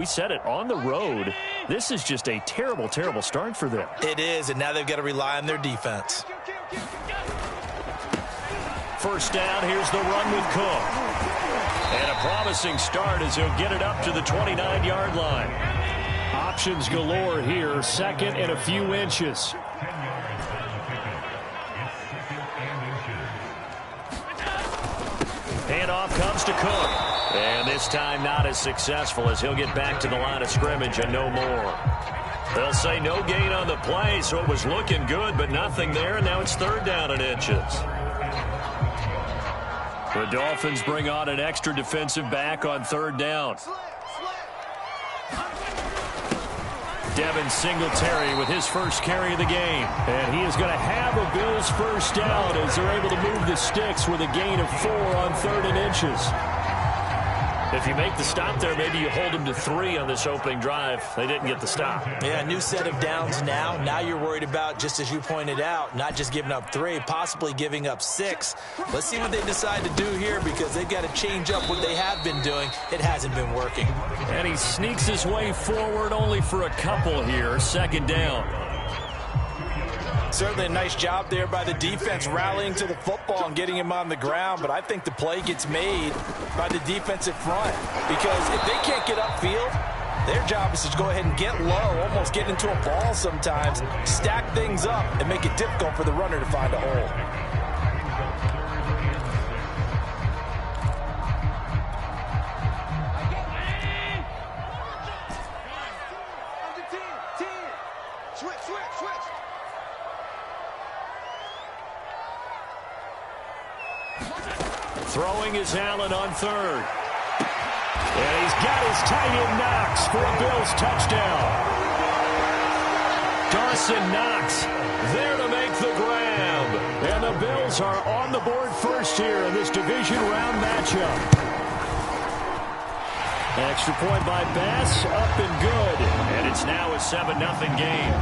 We said it, on the road, this is just a terrible, terrible start for them. It is, and now they've got to rely on their defense. First down, here's the run with Cook. And a promising start as he'll get it up to the 29-yard line. Options galore here, second and a few inches. Handoff comes to Cook. And this time not as successful as he'll get back to the line of scrimmage and no more. They'll say no gain on the play, so it was looking good, but nothing there, and now it's third down and inches. The Dolphins bring on an extra defensive back on third down. Devin Singletary with his first carry of the game. And he is going to have a Bills first down as they're able to move the sticks with a gain of 4 on third and inches. If you make the stop there, maybe you hold them to 3 on this opening drive. They didn't get the stop. Yeah, new set of downs now. Now you're worried about, just as you pointed out, not just giving up 3, possibly giving up 6. Let's see what they decide to do here because they've got to change up what they have been doing. It hasn't been working. And he sneaks his way forward only for a couple here. Second down. Certainly a nice job there by the defense rallying to the football and getting him on the ground, but I think the play gets made by the defensive front because if they can't get upfield, their job is to go ahead and get low, almost get into a ball sometimes, stack things up, and make it difficult for the runner to find a hole. Throwing is Allen on third. And he's got his tight end Knox for a Bills touchdown. Dawson Knox there to make the grab. And the Bills are on the board first here in this division round matchup. Extra point by Bass, up and good. And it's now a 7-0 game.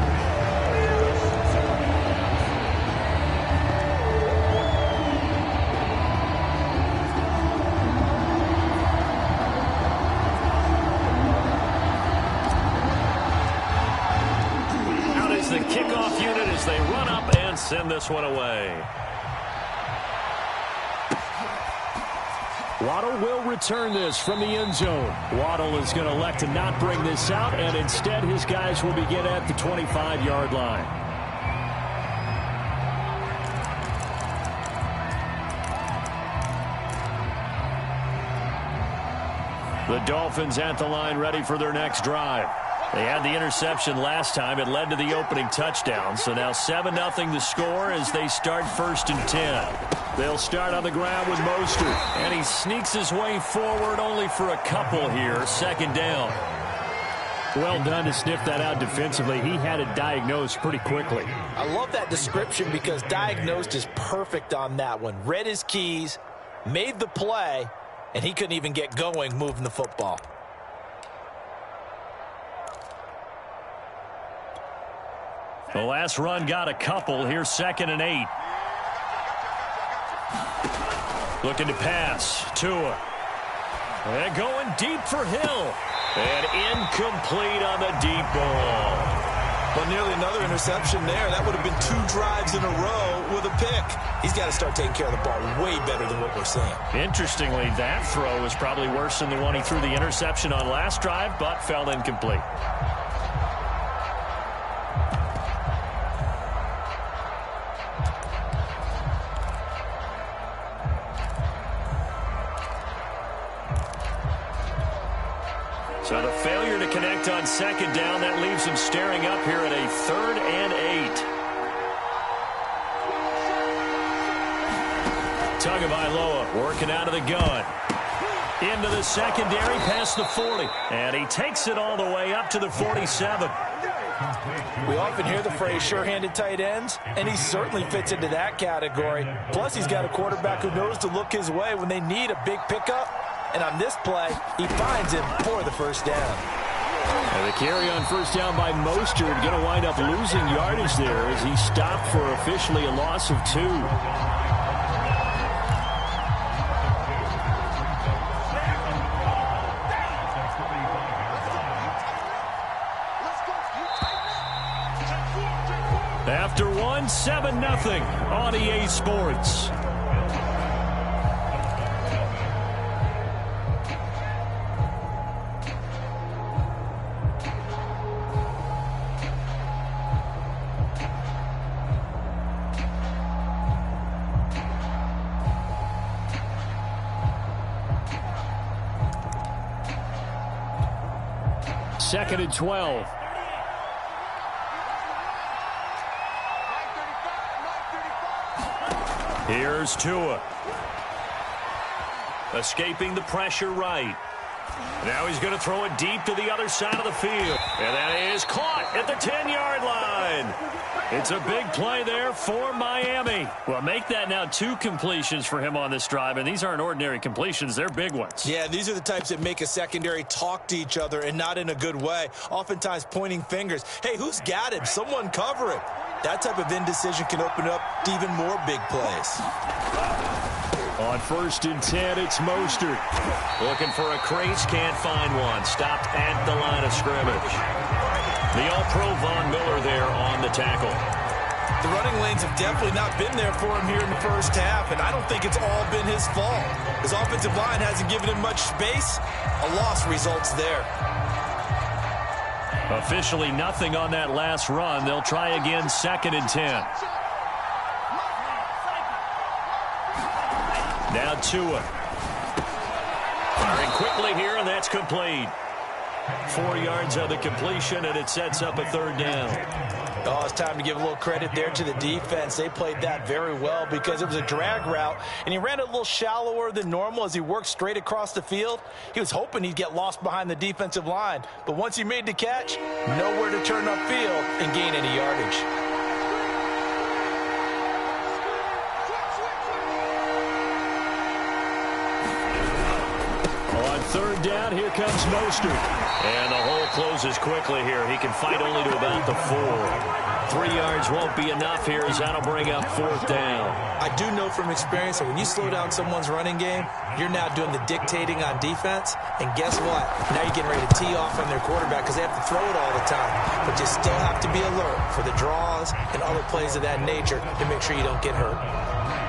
The kickoff unit as they run up and send this one away. Waddle will return this from the end zone. Waddle is going to elect to not bring this out, and instead his guys will begin at the 25-yard line. The Dolphins at the line ready for their next drive. They had the interception last time. It led to the opening touchdown. So now 7-0 the score as they start 1st and 10. They'll start on the ground with Mostert. And he sneaks his way forward only for a couple here. Second down. Well done to sniff that out defensively. He had it diagnosed pretty quickly. I love that description because diagnosed is perfect on that one. Read his keys, made the play, and he couldn't even get going moving the football. The last run got a couple. Here's 2nd and 8. Looking to pass. Tua. And going deep for Hill. And incomplete on the deep ball. But nearly another interception there. That would have been 2 drives in a row with a pick. He's got to start taking care of the ball way better than what we're seeing. Interestingly, that throw is probably worse than the one he threw the interception on last drive, but fell incomplete. So the failure to connect on 2nd down, that leaves him staring up here at a 3rd and 8. Tagovailoa working out of the gun. Into the secondary, past the 40. And he takes it all the way up to the 47. We often hear the phrase sure-handed tight ends, and he certainly fits into that category. Plus, he's got a quarterback who knows to look his way when they need a big pickup. And on this play, he finds him for the first down. And the carry on first down by Mostert going to wind up losing yardage there as he stopped for officially a loss of 2. After one, 7-0 on EA Sports. Second and 12. Here's Tua. Escaping the pressure right. Now he's going to throw it deep to the other side of the field. And that is caught at the 10-yard line. It's a big play there for Miami. Well, make that now 2 completions for him on this drive, and these aren't ordinary completions. They're big ones. Yeah, these are the types that make a secondary talk to each other and not in a good way, oftentimes pointing fingers. Hey, who's got him? Someone cover him. That type of indecision can open up to even more big plays. On first and 10, it's Mostert. Looking for a crease, can't find one. Stopped at the line of scrimmage. The All-Pro Von Miller there on the tackle. The running lanes have definitely not been there for him here in the first half, and I don't think it's all been his fault. His offensive line hasn't given him much space. A loss results there. Officially nothing on that last run. They'll try again, second and 10. Now Tua. Firing quickly here, and that's complete. 4 yards on the completion, and it sets up a third down. Oh, it's time to give a little credit there to the defense. They played that very well because it was a drag route, and he ran a little shallower than normal as he worked straight across the field. He was hoping he'd get lost behind the defensive line, but once he made the catch, nowhere to turn upfield and gain any yardage. On third down, here comes Mostert. And the hole closes quickly here. He can fight only to about the 4. 3 yards won't be enough here as that'll bring up fourth down. I do know from experience that when you slow down someone's running game, you're now doing the dictating on defense. And guess what? Now you're getting ready to tee off on their quarterback because they have to throw it all the time. But you still have to be alert for the draws and other plays of that nature to make sure you don't get hurt.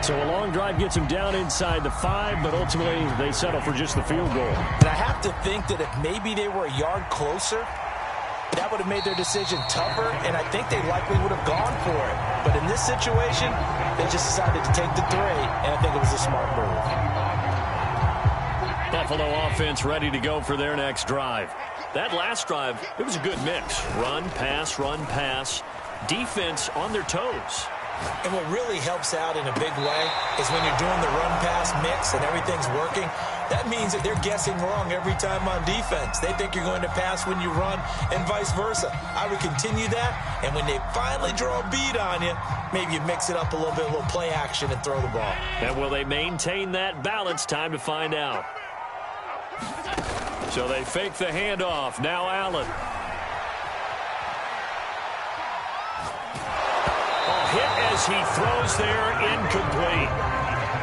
So a long drive gets them down inside the 5, but ultimately they settle for just the field goal. And I have to think that if maybe they were a yard closer, that would have made their decision tougher, and I think they likely would have gone for it. But in this situation, they just decided to take the 3, and I think it was a smart move. Buffalo offense ready to go for their next drive. That last drive, it was a good mix. Run, pass, defense on their toes. And what really helps out in a big way is when you're doing the run-pass mix and everything's working, that means that they're guessing wrong every time on defense. They think you're going to pass when you run and vice versa. I would continue that, and when they finally draw a bead on you, maybe you mix it up a little bit, a little play action and throw the ball. And will they maintain that balance? Time to find out. So they fake the handoff. Now Allen. Hit as he throws there, incomplete.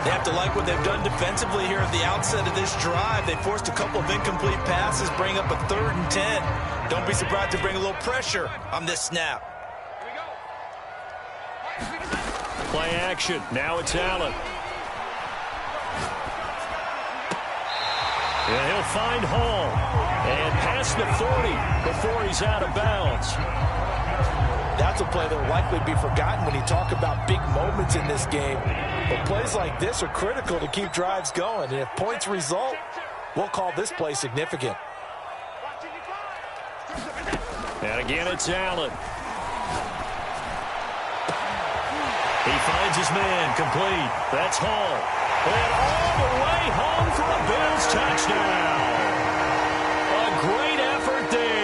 They have to like what they've done defensively here at the outset of this drive. They forced a couple of incomplete passes, bring up a 3rd and 10. Don't be surprised to bring a little pressure on this snap. Play action. Now it's Allen. And he'll find Hall. And past the 40 before he's out of bounds. That's a play that will likely be forgotten when you talk about big moments in this game. But plays like this are critical to keep drives going. And if points result, we'll call this play significant. And again, it's Allen. He finds his man, complete. That's Hall. And all the way home for a Bills touchdown. A great effort there.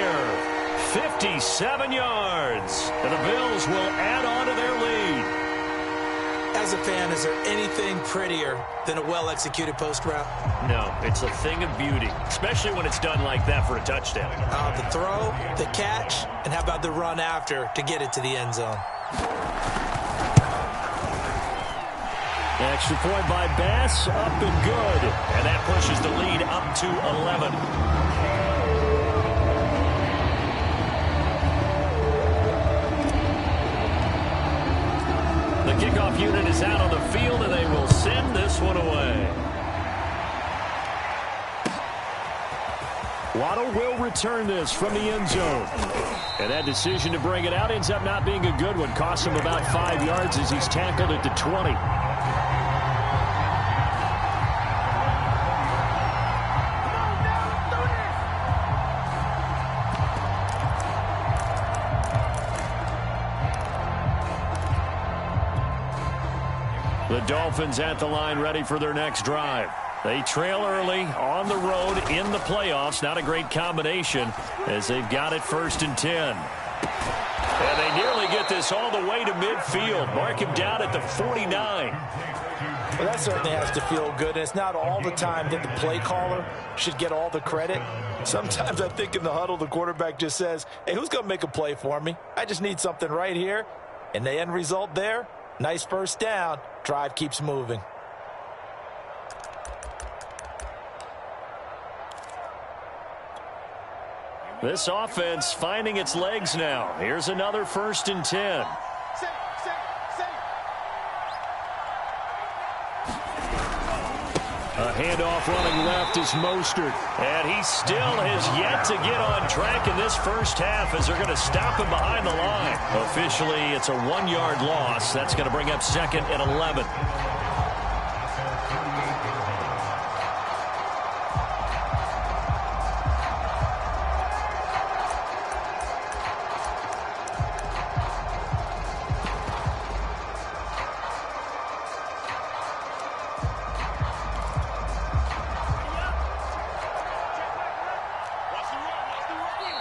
57 yards. And the Bills will add on to their lead. As a fan, is there anything prettier than a well-executed post route? No, it's a thing of beauty, especially when it's done like that for a touchdown. The throw, the catch, and how about the run after to get it to the end zone? Extra point by Bass, up and good. And that pushes the lead up to 11. Kickoff unit is out on the field, and they will send this one away. Waddle will return this from the end zone. And that decision to bring it out ends up not being a good one. Costs him about 5 yards as he's tackled at the 20. The Dolphins at the line ready for their next drive. They trail early on the road in the playoffs. Not a great combination as they've got it 1st and 10. And they nearly get this all the way to midfield. Mark him down at the 49. Well, that certainly has to feel good. And it's not all the time that the play caller should get all the credit. Sometimes I think in the huddle, the quarterback just says, hey, who's going to make a play for me? I just need something right here. And the end result there, nice first down. Drive keeps moving. This offense finding its legs now. Here's another 1st and 10. A handoff running left is Mostert. And he still has yet to get on track in this first half as they're going to stop him behind the line. Officially, it's a 1-yard loss. That's going to bring up 2nd and 11.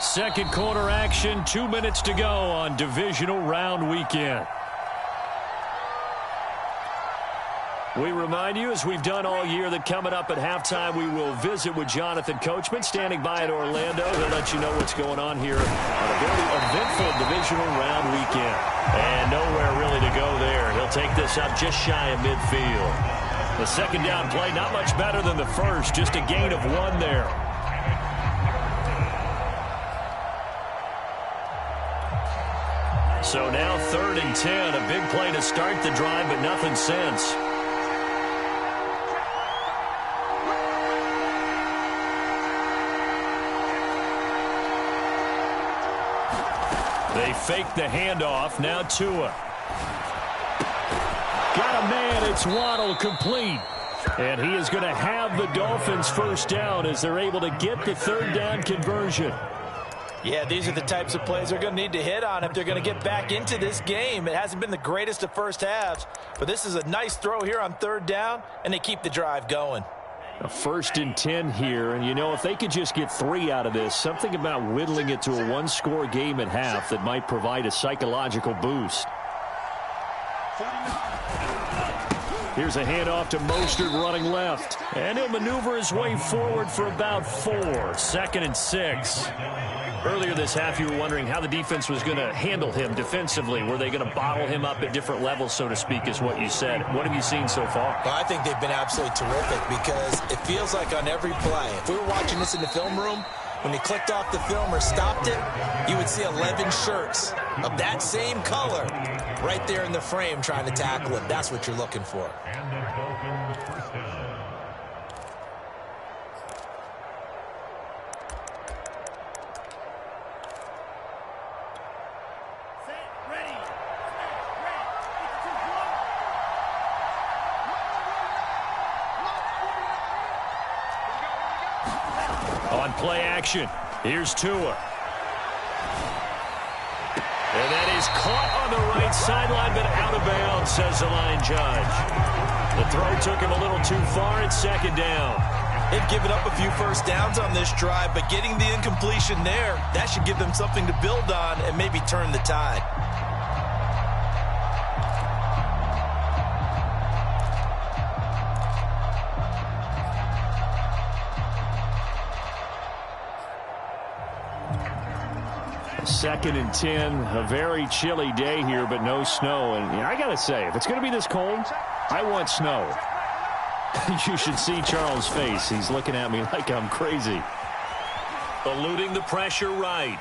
Second quarter action, 2 minutes to go on divisional round weekend. We remind you, as we've done all year, that coming up at halftime, we will visit with Jonathan Coachman, standing by at Orlando. He'll let you know what's going on here on a very eventful divisional round weekend. And nowhere really to go there. He'll take this up just shy of midfield. The second down play, not much better than the first, just a gain of 1 there. So now 3rd and 10, a big play to start the drive, but nothing since. They fake the handoff, now Tua. Got a man, it's Waddle, complete. And he is going to have the Dolphins first down as they're able to get the 3rd down conversion. Yeah, these are the types of plays they're going to need to hit on if they're going to get back into this game. It hasn't been the greatest of first halves, but this is a nice throw here on 3rd down, and they keep the drive going. A 1st and 10 here, and you know, if they could just get 3 out of this, something about whittling it to a 1-score game at half that might provide a psychological boost. Here's a handoff to Mostert running left, and he'll maneuver his way forward for about 4. 2nd and 6. Earlier this half, you were wondering how the defense was going to handle him defensively. Were they going to bottle him up at different levels, so to speak, is what you said. What have you seen so far? Well, I think they've been absolutely terrific because it feels like on every play, if we were watching this in the film room, when he clicked off the film or stopped it, you would see 11 shirts of that same color right there in the frame trying to tackle him. That's what you're looking for. On play action, here's Tua. And that is caught on the right sideline, but out of bounds, says the line judge. The throw took him a little too far. It's 2nd down. They've given up a few first downs on this drive, but getting the incompletion there, that should give them something to build on and maybe turn the tide. Second and 10, a very chilly day here, but no snow. And I got to say, if it's going to be this cold, I want snow. You should see Charles' face. He's looking at me like I'm crazy. Eluding the pressure right.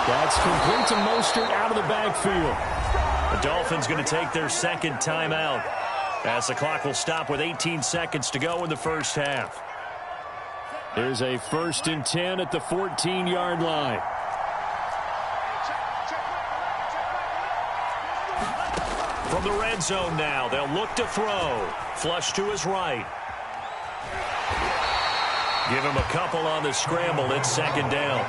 That's complete to Mostert out of the backfield. The Dolphins going to take their second timeout as the clock will stop with 18 seconds to go in the first half. There's a 1st and 10 at the 14-yard line. From the red zone now, they'll look to throw. Flush to his right. Give him a couple on the scramble. It's 2nd down.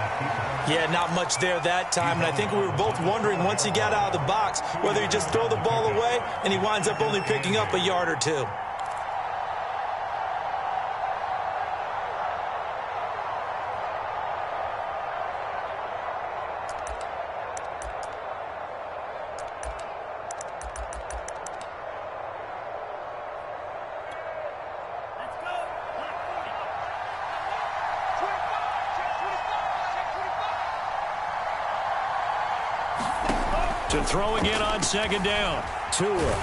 Yeah, not much there that time, and I think we were both wondering once he got out of the box whether he just throw the ball away and he winds up only picking up a yard or two. To throw again on 2nd down. Tua. Toward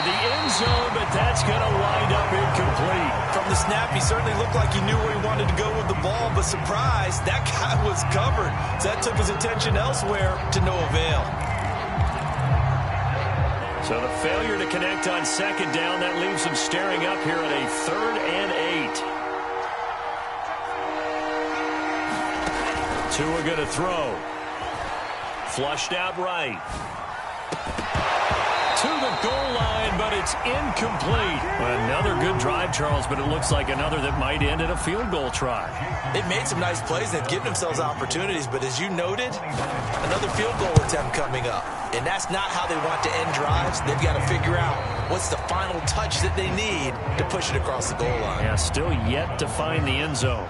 the end zone, but that's going to wind up incomplete. From the snap, he certainly looked like he knew where he wanted to go with the ball, but surprise, that guy was covered. So that took his attention elsewhere to no avail. So the failure to connect on 2nd down, that leaves him staring up here at a 3rd and 8. Tua going to throw. Flushed out right. To the goal line, but it's incomplete. Another good drive, Charles, but it looks like another that might end in a field goal try. They've made some nice plays. They've given themselves opportunities, but as you noted, another field goal attempt coming up. And that's not how they want to end drives. They've got to figure out what's the final touch that they need to push it across the goal line. Yeah, still yet to find the end zone.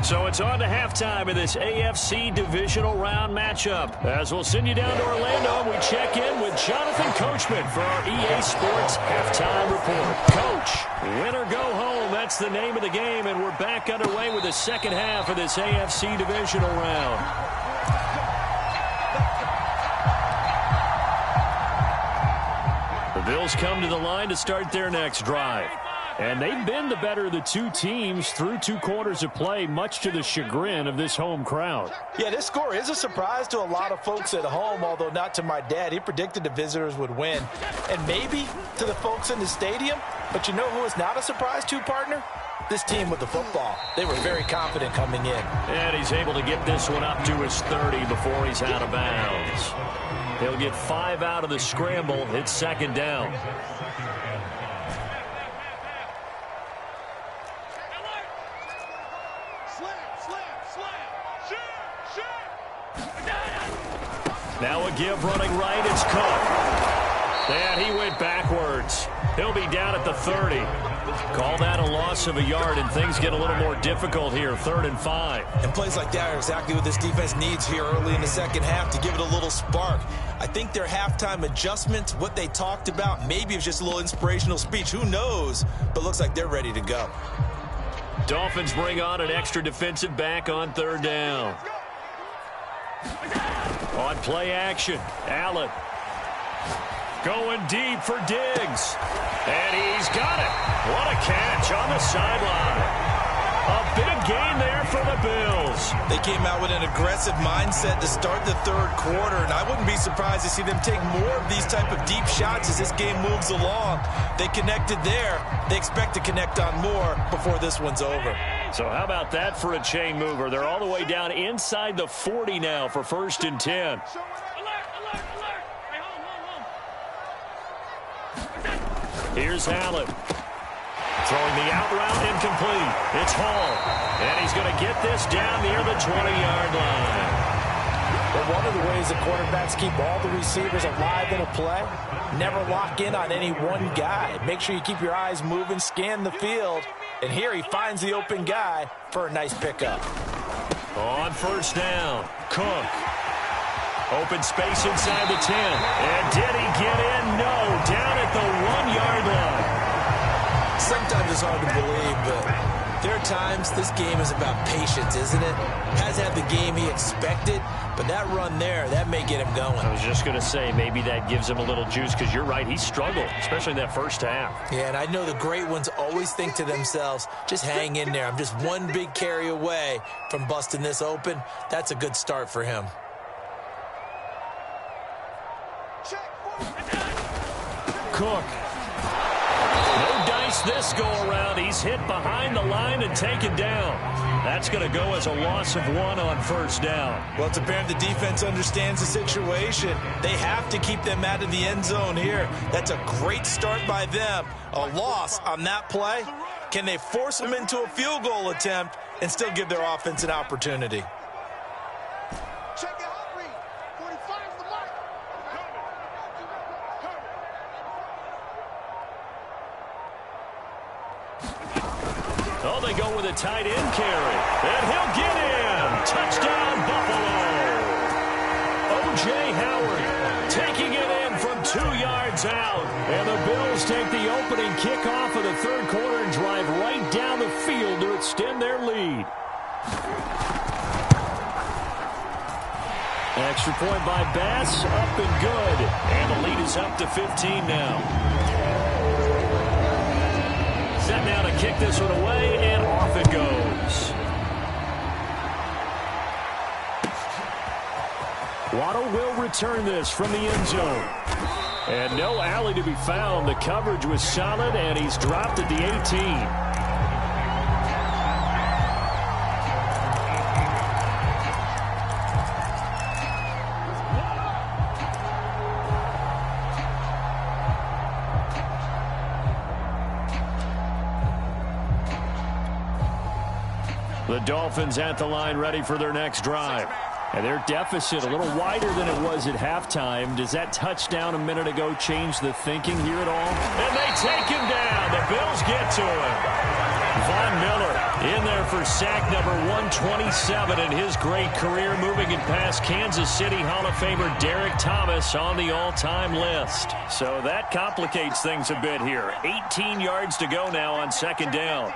So it's on to halftime of this AFC divisional round matchup. As we'll send you down to Orlando, we check in with Jonathan Coachman for our EA Sports Halftime Report. Coach, win or go home, that's the name of the game, and we're back underway with the second half of this AFC divisional round. The Bills come to the line to start their next drive. And they've been the better of the two teams through 2 quarters of play, much to the chagrin of this home crowd. Yeah, this score is a surprise to a lot of folks at home, although not to my dad. He predicted the visitors would win. And maybe to the folks in the stadium. But you know who is not a surprise to, partner? This team with the football. They were very confident coming in. And he's able to get this one up to his 30 before he's out of bounds. He'll get 5 out of the scramble. It's 2nd down. Now a give running right, it's Cook. And he went backwards. He'll be down at the 30. Call that a loss of a yard, and things get a little more difficult here, 3rd and 5. And plays like that are exactly what this defense needs here early in the second half to give it a little spark. I think their halftime adjustments, what they talked about, maybe it was just a little inspirational speech. Who knows? But looks like they're ready to go. Dolphins bring on an extra defensive back on 3rd down. On play action, Allen going deep for Diggs. And he's got it. What a catch on the sideline. A big gain there for the Bills. They came out with an aggressive mindset to start the 3rd quarter, and I wouldn't be surprised to see them take more of these type of deep shots as this game moves along. They connected there. They expect to connect on more before this one's over. So how about that for a chain mover? They're all the way down inside the 40 now for 1st and 10. Here's Allen. Throwing the out route incomplete. It's Hall. And he's going to get this down near the 20-yard line. But one of the ways the quarterbacks keep all the receivers alive in a play, never lock in on any one guy. Make sure you keep your eyes moving, scan the field. And here he finds the open guy for a nice pickup. On 1st down, Cook. Open space inside the 10. And did he get in? No. Down at the 1-yard line. Sometimes it's hard to believe, but there are times this game is about patience, isn't it? Hasn't had the game he expected, but that run there, that may get him going. I was just going to say, maybe that gives him a little juice, because you're right, he struggled, especially in that first half. Yeah, and I know the great ones always think to themselves, just hang in there. I'm just one big carry away from busting this open. That's a good start for him. Cook. No dice this go-around. He's hit behind the line and taken down. That's going to go as a loss of 1 on first down. Well, it's apparent the defense understands the situation. They have to keep them out of the end zone here. That's a great start by them. A loss on that play. Can they force them into a field goal attempt and still give their offense an opportunity? Check it out, Reed. 45 is the mark. Oh, they go with a tight end carry. And he'll get in. Touchdown, Buffalo. O.J. Howard taking it in from 2 yards out. And the Bills take the opening kickoff of the third quarter and drive right down the field to extend their lead. Extra point by Bass, up and good. And the lead is up to 15 now. Set now to kick this one away, and off it goes. Waddle will return this from the end zone. And no alley to be found. The coverage was solid, and he's dropped at the 18. The Dolphins at the line ready for their next drive. And their deficit a little wider than it was at halftime. Does that touchdown a minute ago change the thinking here at all? And they take him down. The Bills get to him. Von Miller in there for sack number 127 in his great career, moving it past Kansas City Hall of Famer Derek Thomas on the all-time list. So that complicates things a bit here. 18 yards to go now on second down.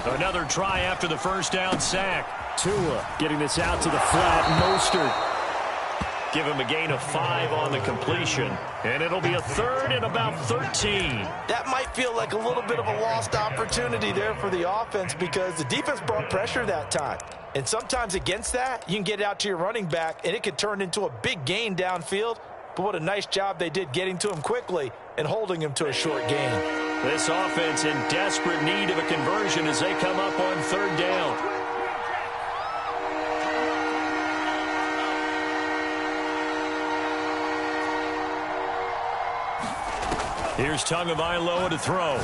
Another try after the first down sack. Tua getting this out to the flat. Mostert. Give him a gain of 5 on the completion. And it'll be a third and about 13. That might feel like a little bit of a lost opportunity there for the offense because the defense brought pressure that time. And sometimes against that, you can get it out to your running back, and it could turn into a big gain downfield. But what a nice job they did getting to him quickly and holding him to a short gain. This offense in desperate need of a conversion as they come up on third down. Here's Tagovailoa to throw.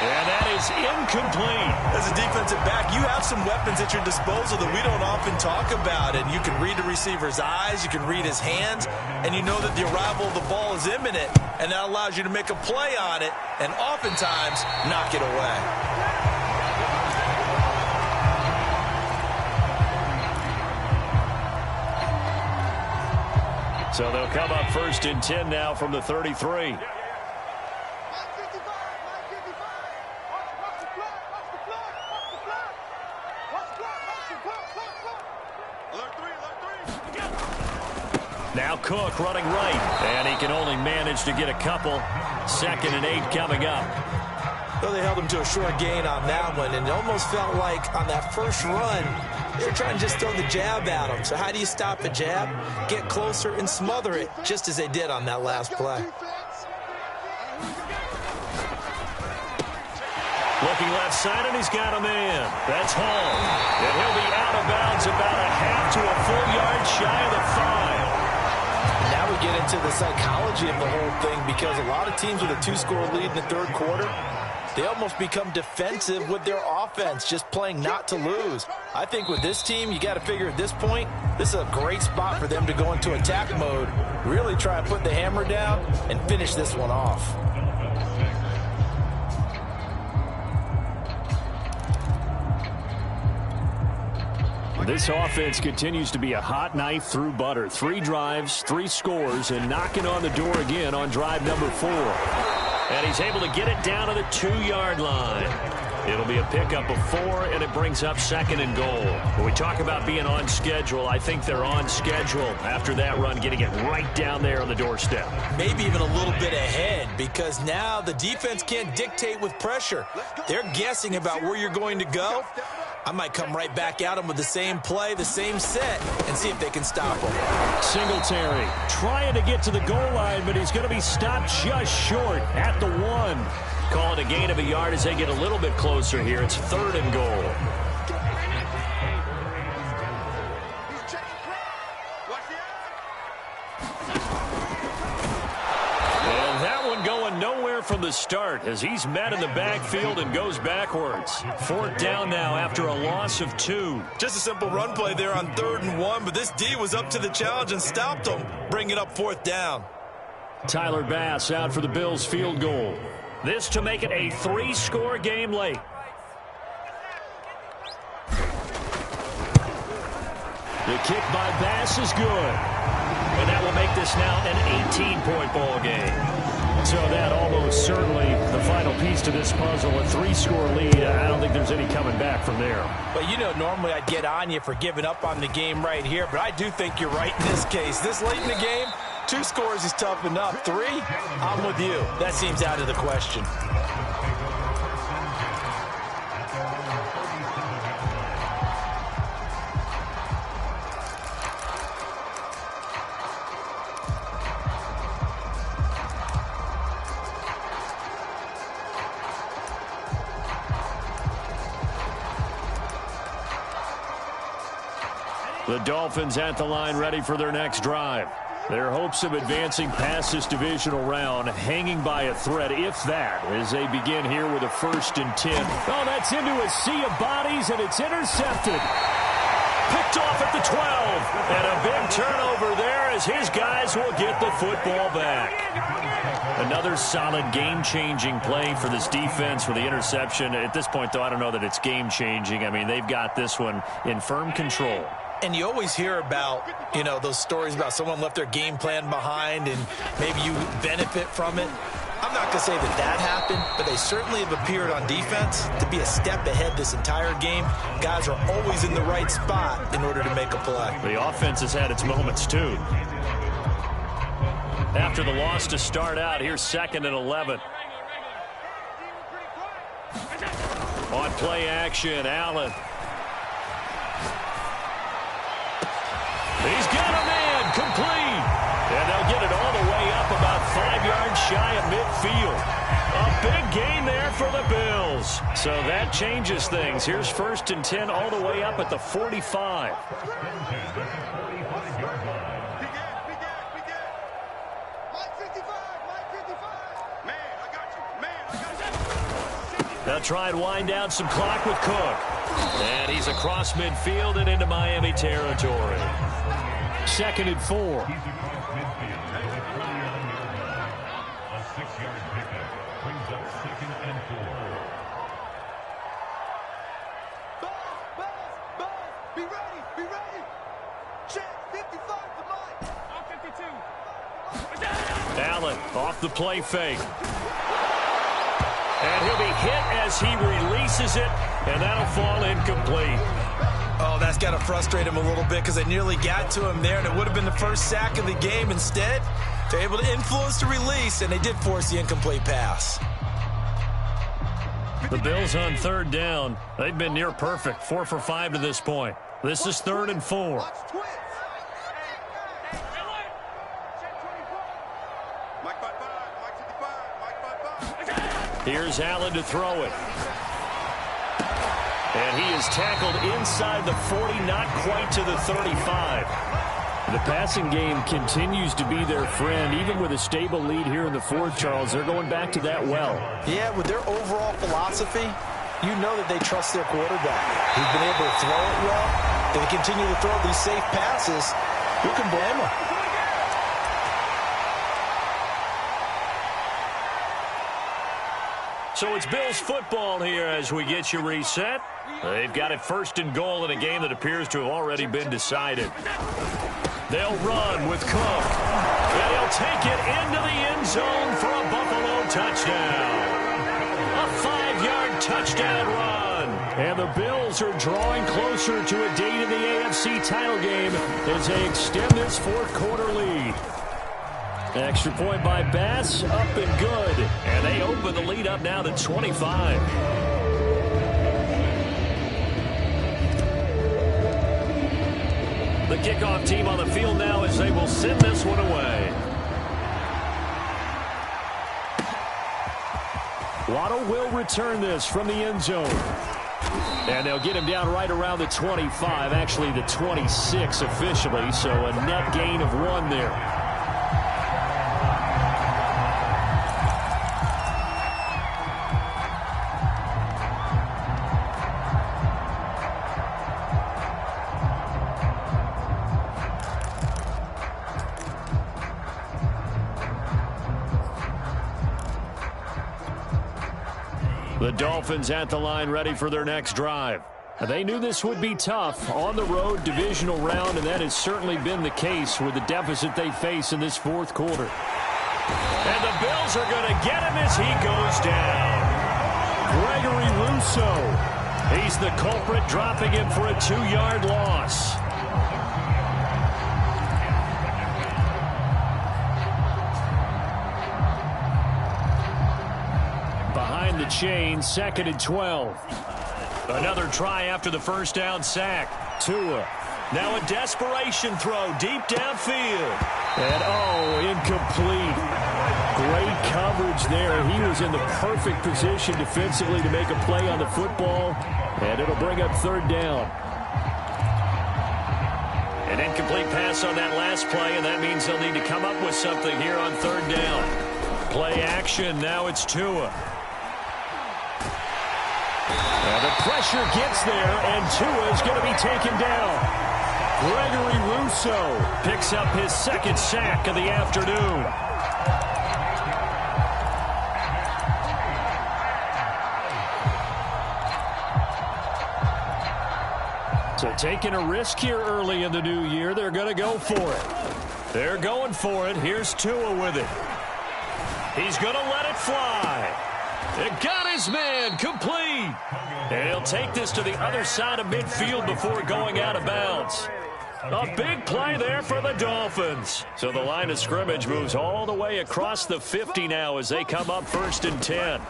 And that is incomplete. As a defensive back, you have some weapons at your disposal that we don't often talk about. And you can read the receiver's eyes, you can read his hands, and you know that the arrival of the ball is imminent. And that allows you to make a play on it and oftentimes knock it away. So they'll come up first and 10 now from the 33. Now Cook running right, and he can only manage to get a couple. 2nd and 8 coming up. Well, they held him to a short gain on that one, and it almost felt like on that first run, they were trying to just throw the jab at him. So how do you stop a jab? Get closer and smother it, just as they did on that last play. Looking left side, and he's got a man. That's Hall. And he'll be out of bounds about a half to a full yard shy of the 5. Now we get into the psychology of the whole thing because a lot of teams with a 2-score lead in the third quarter, they almost become defensive with their offense, just playing not to lose. I think with this team, you got to figure at this point, this is a great spot for them to go into attack mode, really try and put the hammer down and finish this one off. This offense continues to be a hot knife through butter. 3 drives, 3 scores, and knocking on the door again on drive number 4. And he's able to get it down to the 2-yard line. It'll be a pickup of 4, and it brings up 2nd and goal. When we talk about being on schedule, I think they're on schedule after that run, getting it right down there on the doorstep. Maybe even a little bit ahead because now the defense can't dictate with pressure. They're guessing about where you're going to go. I might come right back at them with the same play, the same set, and see if they can stop them. Singletary trying to get to the goal line, but he's going to be stopped just short at the 1. Call it a gain of a yard as they get a little bit closer here. It's 3rd and goal. From the start as he's met in the backfield and goes backwards. 4th down now after a loss of 2. Just a simple run play there on 3rd and 1, but this D was up to the challenge and stopped them, bringing up 4th down. Tyler Bass out for the Bills field goal. This to make it a 3-score game late. The kick by Bass is good. And that will make this now an 18-point ball game. So that almost certainly the final piece to this puzzle, a 3-score lead. I don't think there's any coming back from there. But, you know, normally I'd get on you for giving up on the game right here, but I do think you're right in this case. This late in the game, 2 scores is tough enough. 3, I'm with you. That seems out of the question. The Dolphins at the line ready for their next drive. Their hopes of advancing past this divisional round hanging by a thread, if that, as they begin here with a 1st and 10. Oh, that's into a sea of bodies, and it's intercepted. Picked off at the 12. And a big turnover there as his guys will get the football back. Another solid game-changing play for this defense with the interception. At this point, though, I don't know that it's game-changing. I mean, they've got this one in firm control. And you always hear about, you know, those stories about someone left their game plan behind and maybe you benefit from it. I'm not going to say that that happened, but they certainly have appeared on defense to be a step ahead this entire game. Guys are always in the right spot in order to make a play. The offense has had its moments, too. After the loss to start out, here's 2nd and 11. On play action, Allen. He's got a man complete. And they'll get it all the way up about 5 yards shy of midfield. A big gain there for the Bills. So that changes things. Here's 1st and 10 all the way up at the 45. They'll try and wind down some clock with Cook. And he's across midfield and into Miami territory. 2nd and 4. A 6-yard pickup brings up 2nd and 4. Buzz, be ready. Check, 55 to Mike. 52. Allen off the play fake. And he'll be hit as he releases it, and that'll fall incomplete. Oh, that's got to frustrate him a little bit because they nearly got to him there, and it would have been the first sack of the game. Instead, they're able to influence the release, and they did force the incomplete pass. The Bills on 3rd down. They've been near perfect, 4 for 5 to this point. This is 3rd and 4. Here's Allen to throw it. And he is tackled inside the 40, not quite to the 35. The passing game continues to be their friend, even with a stable lead here in the 4th, Charles. They're going back to that well. Yeah, with their overall philosophy, you know that they trust their quarterback. He's been able to throw it well. They continue to throw these safe passes. Who can blame them? So it's Bills football here as we get you reset. They've got it 1st and goal in a game that appears to have already been decided. They'll run with Cook. And he'll take it into the end zone for a Buffalo touchdown. A 5-yard touchdown run. And the Bills are drawing closer to a date in the AFC title game as they extend this 4th quarter lead. Extra point by Bass, up and good. And they open the lead up now to 25. The kickoff team on the field now as they will send this one away. Waddle will return this from the end zone. And they'll get him down right around the 25, actually the 26 officially, so a net gain of 1 there. The Dolphins at the line ready for their next drive. They knew this would be tough on the road divisional round, and that has certainly been the case with the deficit they face in this fourth quarter. And the Bills are going to get him as he goes down. Gregory Rousseau. He's the culprit, dropping him for a 2-yard loss. Behind the chain, 2nd and 12. Another try after the first down sack. Tua. Now a desperation throw deep downfield. And incomplete. Great coverage there. He was in the perfect position defensively to make a play on the football. And it'll bring up 3rd down. An incomplete pass on that last play, and that means they'll need to come up with something here on 3rd down. Play action. Now it's Tua. And the pressure gets there, and Tua is going to be taken down. Gregory Rousseau picks up his 2nd sack of the afternoon. So taking a risk here early in the new year, they're going to go for it. They're going for it. Here's Tua with it. He's going to let it fly. It got his man complete. And he'll take this to the other side of midfield before going out of bounds. A big play there for the Dolphins. So the line of scrimmage moves all the way across the 50 now as they come up 1st and 10.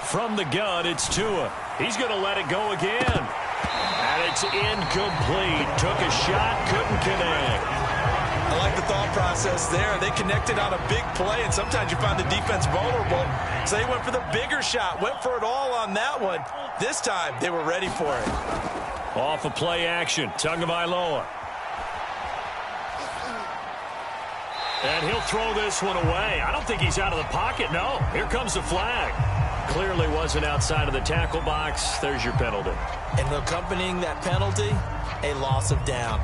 From the gun, it's Tua. He's going to let it go again. And it's incomplete. Took a shot, couldn't connect. I like the thought process there. They connected on a big play, and sometimes you find the defense vulnerable. So they went for the bigger shot, went for it all on that one. This time, they were ready for it. Off of play action, Tagovailoa. And he'll throw this one away. I don't think he's out of the pocket, no. Here comes the flag. Clearly wasn't outside of the tackle box. There's your penalty. And accompanying that penalty, a loss of down.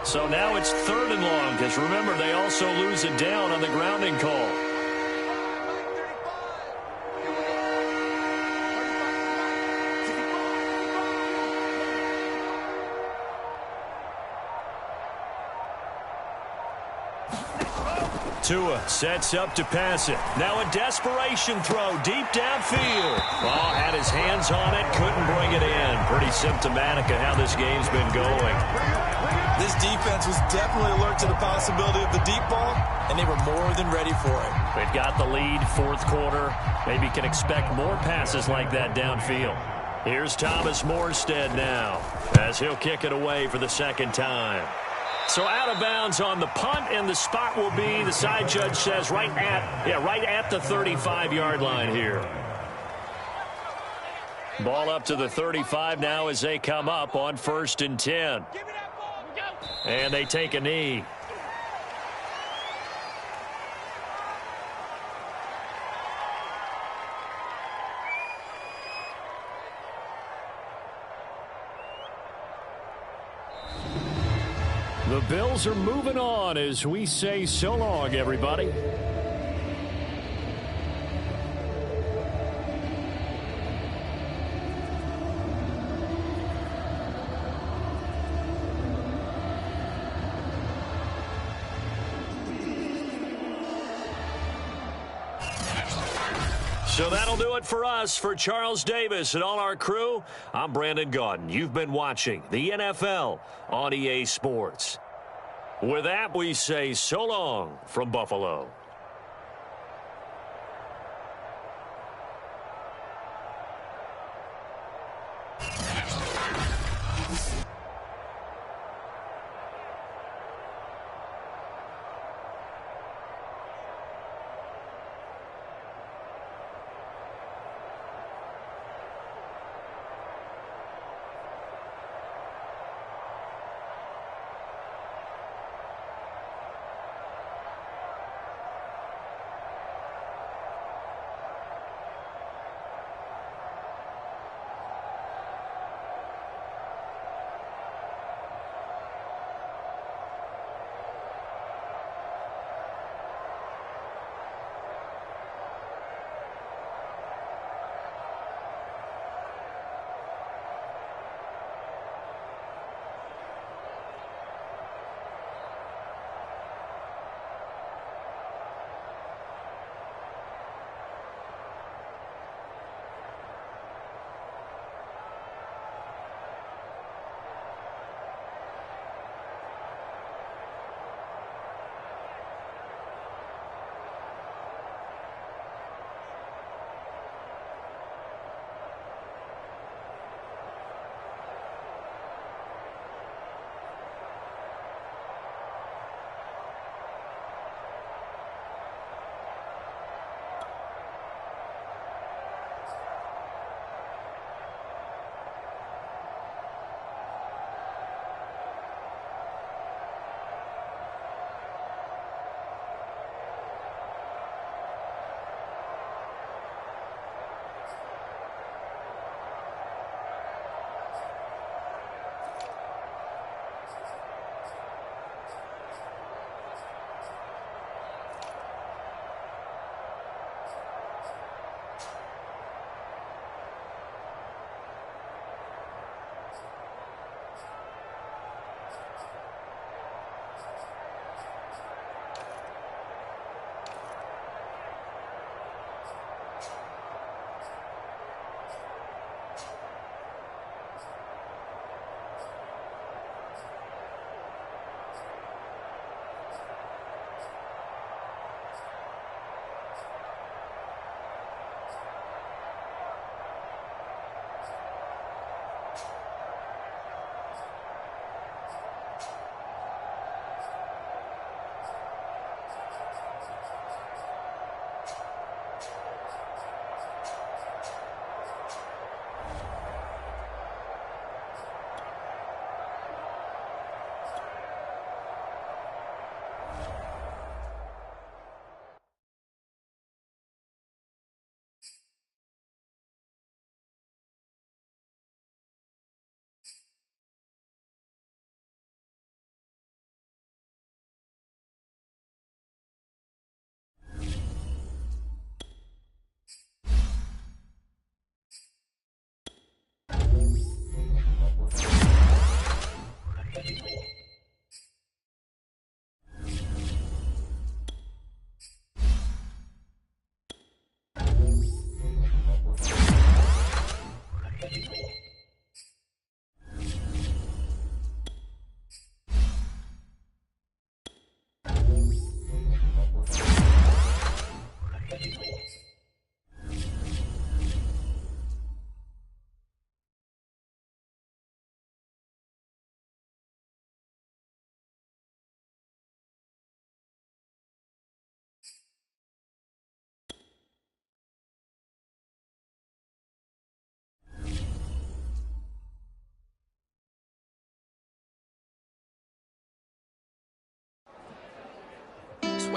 So now it's 3rd and long, because remember, they also lose it down on the grounding call. Tua sets up to pass it. Now a desperation throw deep downfield. Oh, had his hands on it, couldn't bring it in. Pretty symptomatic of how this game's been going. This defense was definitely alert to the possibility of the deep ball, and they were more than ready for it. They've got the lead, 4th quarter. Maybe can expect more passes like that downfield. Here's Thomas Morstead now, as he'll kick it away for the 2nd time. So out of bounds on the punt, and the spot will be, the side judge says, right at the 35-yard line here. Ball up to the 35 now as they come up on 1st and 10. And they take a knee. The Bills are moving on as we say so long, everybody. So that'll do it for us. For Charles Davis and all our crew, I'm Brandon Gaudin. You've been watching the NFL on EA Sports. With that, we say so long from Buffalo.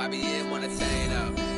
YBN wanna turn up.